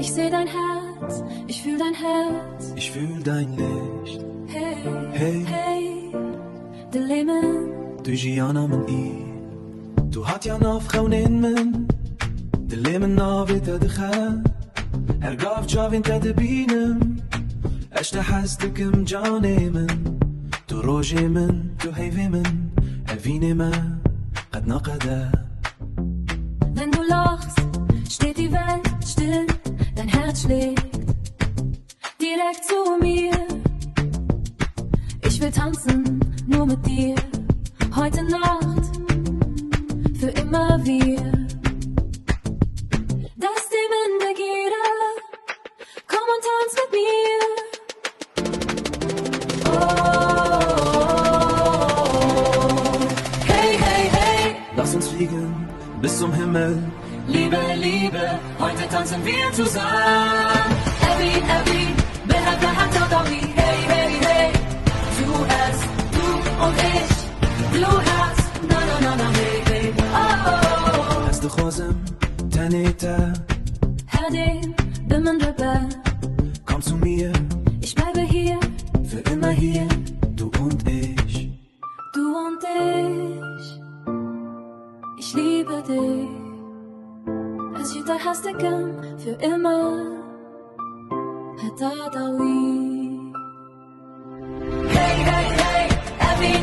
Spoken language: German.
Ich seh dein Herz, ich fühl dein Herz. Ich fühl dein Licht. Hey, Hey. hey, dilemmen. Du Gianna من إي تو هاتيا ناف خونين من دلي من نافي تدخل هرقاف جافين تدبينم أشتا حستكم جاني من تو روجي من تو هيفي من أفيني ما قد نقدا. Wenn du lachst, steht die Welt still, dein Herz schlägt direkt zu mir. Ich will tanzen, nur mit dir, heute Nacht, für immer wir. Das Leben der Gier, komm und tanz mit mir. Oh, hey, hey, hey. Lass uns fliegen bis zum Himmel. Liebe, Liebe, heute tanzen wir zusammen. Every, behälter hat Dawi. Hey, hey, hey. Du es, du und ich. Du hast, na, na, na, na, hey, hey. Oh, oh. As de خوازم تنیتا Hör den Bimmen Rebell. Komm zu mir, Ich bleibe hier, für immer hier, du und ich. du und ich. Ich liebe dich. Es wird der Hastigen für immer. Hat Dawi. Hey, hey, hey, Erwin,